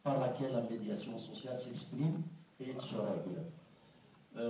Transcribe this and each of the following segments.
par laquelle la médiation sociale s'exprime et se règle.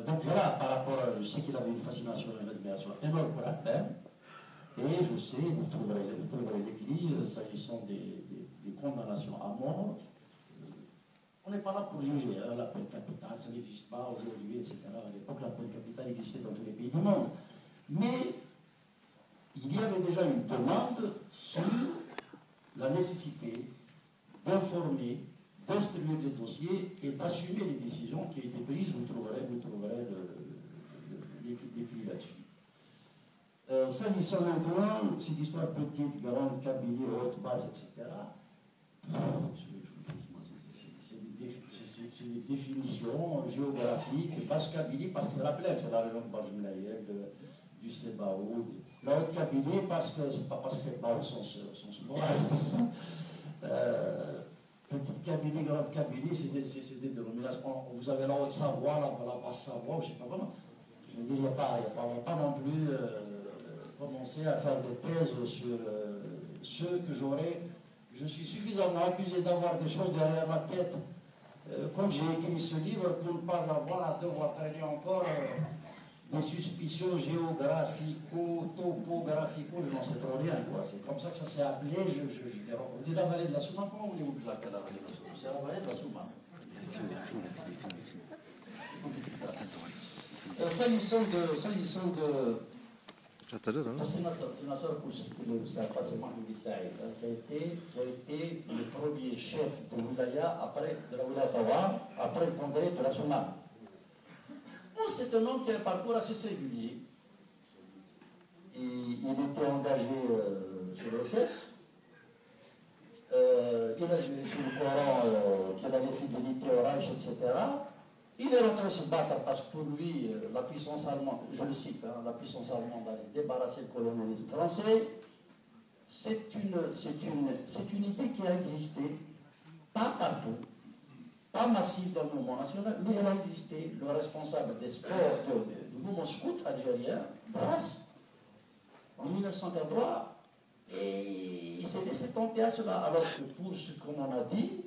Donc voilà, par rapport à... Je sais qu'il avait une fascination et une admiration énorme pour la peine, et je sais, vous trouverez l'équilibre s'agissant des condamnations à mort. On n'est pas là pour juger, hein, la peine capitale, ça n'existe pas aujourd'hui, etc. À l'époque, la peine capitale existait dans tous les pays du monde. Mais il y avait déjà une demande sur la nécessité d'informer, d'instruire les dossiers et d'assumer les décisions qui étaient prises. Vous trouverez l'équilibre là-dessus. S'agissant maintenant, cette histoire petite, grande, Kabylie, haute, basse, etc., c'est des définitions géographiques. Basse Kabylie, parce que c'est la plaine, c'est la région de Bajmulaïel, du Sébaou. La haute Kabylie, parce que c'est pas parce que c'est pas au sens petite Kabylie, grande Kabylie, c'est des dénominations. Vous avez la Haute-Savoie, la Basse-Savoie, je ne sais pas comment. Je veux dire, il n'y a pas non plus commencer à faire des thèses sur ceux que j'aurais. Je suis suffisamment accusé d'avoir des choses derrière la tête quand j'ai écrit ce livre pour ne pas avoir à devoir traîner encore des suspicions géographico-topographico, je n'en sais trop rien. C'est comme ça que ça s'est appelé. Je l'ai reconnu. La vallée de la Souma, comment voulez-vous que je l'appelle la vallée de la Souma? C'est la vallée de la Souma. S'agissant de c'est ma soeur Koussi, c'est Mohamed Saïd, qui a été le premier chef de wilaya de la wilaya Tawa, après le congrès de la Souma. C'est un homme qui a un parcours assez singulier. Il était engagé sur l'OSS. Il a joué sur le Coran qu'il avait fidélité au Reich, etc. Il est rentré se battre parce que pour lui, la puissance allemande, je le cite, hein, la puissance allemande allait débarrasser le colonialisme français. C'est une idée qui a existé, pas partout, pas massive dans le mouvement national, mais elle a existé. Le responsable des sports du mouvement scout algérien, Brass, en 1943, et il s'est laissé tenter à cela. Alors que pour ce qu'on en a dit,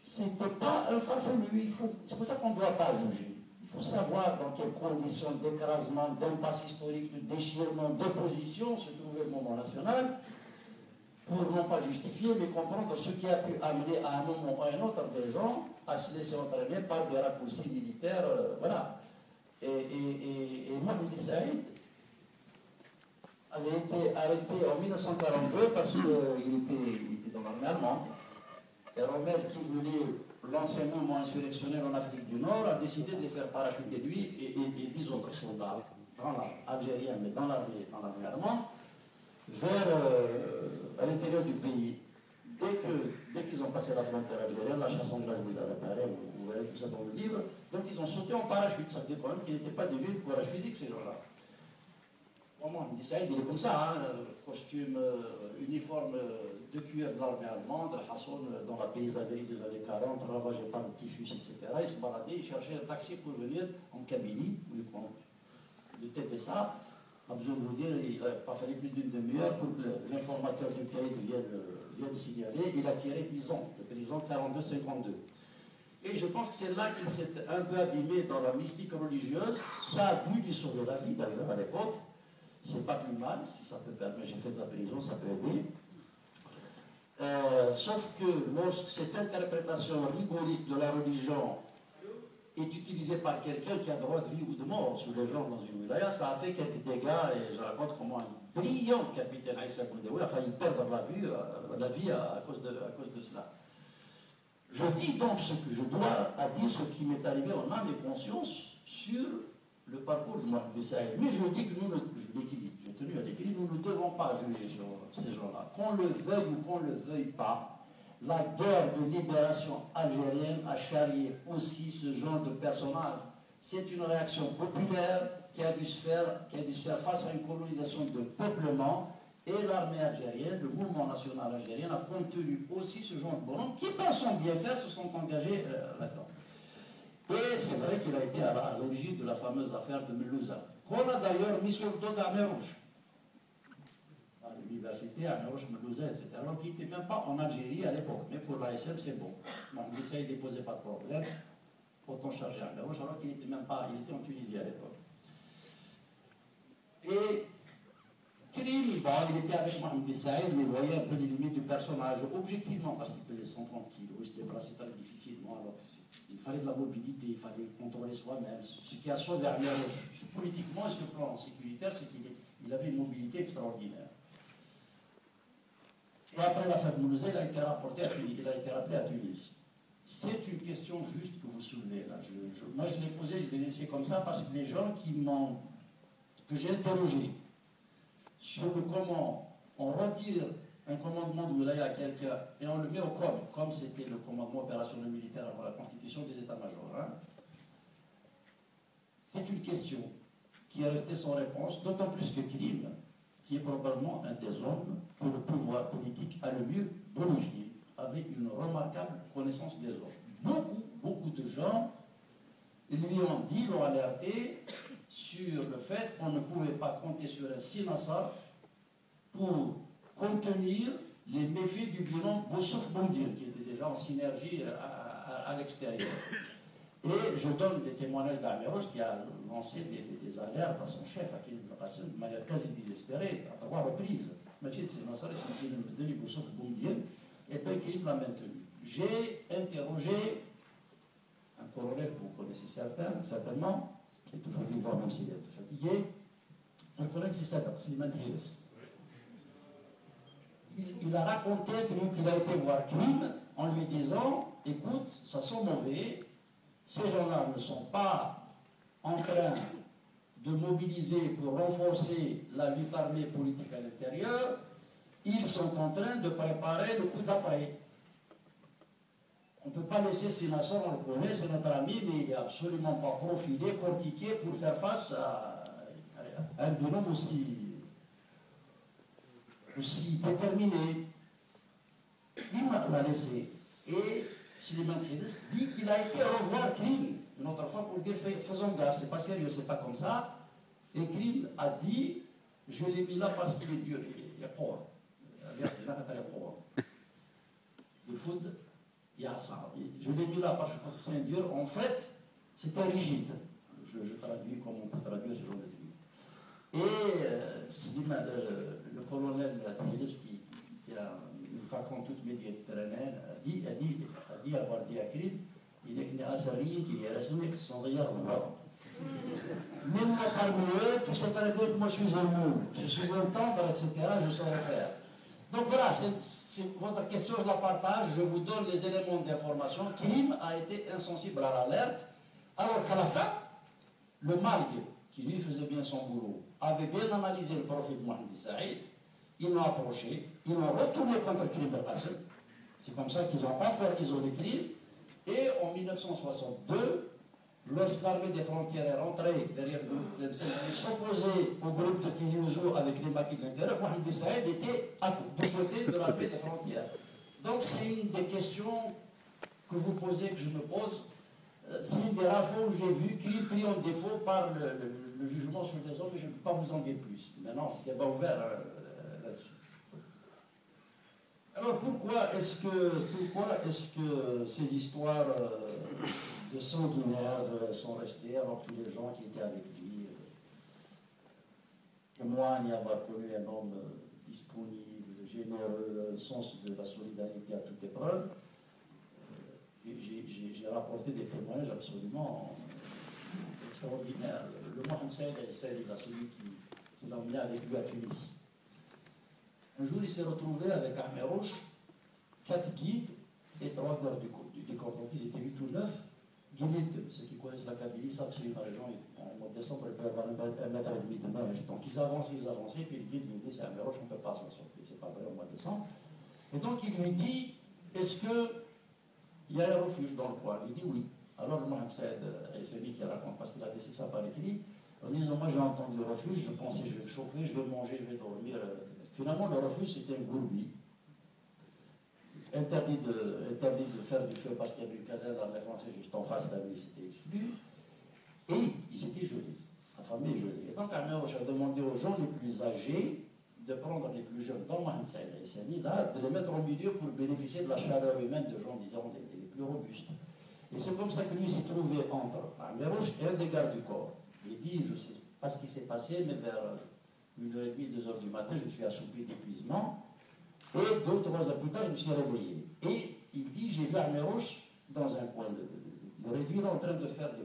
c'était pas un farfelu. C'est pour ça qu'on ne doit pas juger. Il faut savoir dans quelles conditions d'écrasement, d'impasse historique, de déchirement, d'opposition se trouvait le mouvement national, pour non pas justifier, mais comprendre ce qui a pu amener à un moment ou à un autre des gens à se laisser entraîner par des raccourcis militaires. Voilà. Et Mohamed Saïd avait été arrêté en 1942 parce qu'il était dans l'armée allemande. Et Rommel, qui voulait l'ancien mouvement insurrectionnel en Afrique du Nord, a décidé de les faire parachuter lui et 10 autres soldats algériens, mais dans l'armée allemande, à l'intérieur du pays. Dès qu'ils ont passé la frontière algérienne, la chasse anglaise les a réparés, vous verrez tout ça dans le livre, donc ils ont sauté en parachute. Ça veut dire quand même qu'ils n'étaient pas dénués de courage physique, ces gens-là. Moi, il me dit ça, il est comme ça, hein, costume, uniforme de cuir de l'armée allemande, Hasson dans la paysannerie des années 40, ravagé par le typhus, etc. Il se baladait, il cherchait un taxi pour venir en Kabylie, le TPSA. A besoin de vous dire, il n'a pas fallu plus d'une demi-heure pour que l'informateur du cahier vienne signaler. Il a tiré 10 ans de prison, 42-52. Et je pense que c'est là qu'il s'est un peu abîmé dans la mystique religieuse. Ça a pu lui sauver la vie, d'ailleurs, à l'époque. C'est pas plus mal, si ça peut permettre, j'ai fait de la prison, ça peut aider. Sauf que lorsque cette interprétation rigoriste de la religion est utilisée par quelqu'un qui a droit de vie ou de mort sur les gens dans une wilaya, ça a fait quelques dégâts, et je raconte comment un brillant capitaine Aïssa Bouldeoui a failli perdre la vie à cause de cela. Je dis donc ce que je dois à dire, ce qui m'est arrivé en âme et conscience sur le parcours de Mohamed Saïd. Mais je dis que j'ai tenu à l'équilibre, nous ne devons pas juger ces gens-là. Qu'on le veuille ou qu'on ne le veuille pas, la guerre de libération algérienne a charrié aussi ce genre de personnage. C'est une réaction populaire qui a dû se faire face à une colonisation de peuplement, et l'armée algérienne, le mouvement national algérien a contenu aussi ce genre de bonhommes qui, pensant bien faire, se sont engagés là-dedans. Et c'est vrai qu'il a été à l'origine de la fameuse affaire de Melouza, qu'on a d'ailleurs mis sur le dos d'Armée Rouge. l'université, à Meroche, Melouza, etc. Alors qu'il n'était même pas en Algérie à l'époque. Mais pour l'ASM, c'est bon. Mohamed Saïd ne déposait pas de problème. Autant charger à Meroche, alors qu'il n'était même pas, il était en Tunisie à l'époque. Et Krim, bon, il était avec Mohamed Saïd, mais il voyait un peu les limites du personnage, objectivement, parce qu'il pesait 130 kilos, il se déplaçait très difficilement, alors il fallait de la mobilité, il fallait contrôler soi-même. Ce qui a sauvé Meroche, politiquement et sur le plan sécuritaire, c'est qu'il avait une mobilité extraordinaire. Et après la fin de Moulouzé, il a été rapporté à Tunis, il a été rappelé à Tunis. C'est une question juste que vous soulevez là. Moi je l'ai posée, je l'ai laissé comme ça parce que les gens que j'ai interrogés sur le comment on retire un commandement de wilaya à quelqu'un et on le met au COM, comme c'était le commandement opérationnel militaire avant la constitution des états-majors. Hein. C'est une question qui est restée sans réponse, d'autant plus que Krim, qui est probablement un des hommes que le pouvoir politique a le mieux bonifié, avait une remarquable connaissance des hommes. Beaucoup de gens lui ont dit, l'ont alerté sur le fait qu'on ne pouvait pas compter sur un Sinassa pour contenir les méfaits du bilan Bossouf-Bondir, qui était déjà en synergie à l'extérieur. Et je donne des témoignages d'Améroche qui a lancé des alertes à son chef, à qui il passait de manière quasi désespérée, à 3 reprises. Majid Sinassa, c'est qui a donné Bossouf-Bondir, et puis qu'il l'a maintenu. J'ai interrogé un colonel que vous connaissez certainement, qui est toujours vivant même s'il est un peu fatigué. C'est le colonel Slimane Hiles. Il a raconté qu'il a été voir Krim en lui disant, écoute, ça sent mauvais, ces gens-là ne sont pas en train de mobiliser pour renforcer la lutte armée politique à l'intérieur, ils sont en train de préparer le coup d'après. On ne peut pas laisser Sinassar, on le connaît, c'est notre ami, mais il n'est absolument pas profilé, cortiqué pour faire face à un binôme aussi déterminé. Il l'a laissé. Et Slimane Hiles dit qu'il a été revoir Krim une autre fois pour dire faisons gaffe, c'est pas sérieux, c'est pas comme ça. Et Krim a dit je l'ai mis là parce qu'il est dur. Il y a quoi? Le food, il y a ça. Je l'ai mis là parce que c'est dur. En fait, c'était rigide. Je traduis comme on peut traduire ce genre de truc. Et le colonel Hiles qui a une façon toute méditerranéenne a dit avoir dit à Krim, il est une assarie qui est resté sans rien revoir. Même moi parmi eux, tu sais très bien que moi je suis un mou, je suis un tendre, etc., je saurais faire. Donc voilà, c'est votre question, je la partage, je vous donne les éléments d'information. Krim a été insensible à l'alerte, alors qu'à la fin, le Malgue, qui lui faisait bien son boulot, avait bien analysé le profil de Mohamed Saïd, ils l'ont approché, ils l'ont retourné contre Krim Belkacem. C'est comme ça qu'ils ont encore isolé Krim. Et en 1962, lorsque l'armée des frontières est rentrée derrière le groupe de s'opposer au groupe de Tizi Ouzou avec les maquis de l'intérieur, Mohamed Saïd était de côté de l'armée des frontières. Donc c'est une des questions que vous posez, que je me pose. C'est une des rares fois où j'ai vu Krim pris en défaut par le jugement sur les hommes, mais je ne peux pas vous en dire plus. Maintenant, débat ouvert là-dessus. Alors pourquoi est-ce que ces histoires de sanguinaires sont restées alors que tous les gens qui étaient avec lui témoignent avoir connu un homme disponible, généreux, sens de la solidarité à toute épreuve? J'ai rapporté des témoignages absolument extraordinaires. Le Mohamed Saïd El-Saïd, celui qui l'a emmené avec lui à Tunis. Un jour, il s'est retrouvé avec Améroche, 4 guides et 3 gardes du corps. Donc, ils étaient 8 ou 9. Guides, ceux qui connaissent la Kabylie savent que c'est une région, en mois de décembre, il peut y avoir 1,5 mètre de neige. Donc, ils avançaient, puis le guide lui dit c'est Améroche, on ne peut pas s'en sortir, c'est pas vrai au mois de décembre. Et donc, il lui dit est-ce qu'il y a un refuge dans le coin? Il dit oui. Alors, le Mohamed Saïd, et c'est lui qui raconte, parce qu'il a laissé ça par écrit, en disant moi j'ai entendu le refuge, je pensais je vais me chauffer, je vais manger, je vais dormir, etc. Finalement, le refuge, c'était un gourbi. Interdit de faire du feu parce qu'il y avait une caserne d'armée française juste en face, la nuit, c'était exclu. Et ils étaient gelés, affamés et gelés. Et donc, Améroche a demandé aux gens les plus âgés de prendre les plus jeunes dans Mohamed Saïd Haïssani, là, de les mettre au milieu pour bénéficier de la chaleur humaine de gens, disons, les plus robustes. Et c'est comme ça que lui s'est trouvé entre Amérouche et un des gardes du corps. Il dit, je ne sais pas ce qui s'est passé, mais vers 1h30, 2h du matin, je me suis assoupi d'épuisement. Et 2 ou 3 heures plus tard, je me suis réveillé. Et il dit, j'ai vu Amérouche dans un coin de réduire en train de faire des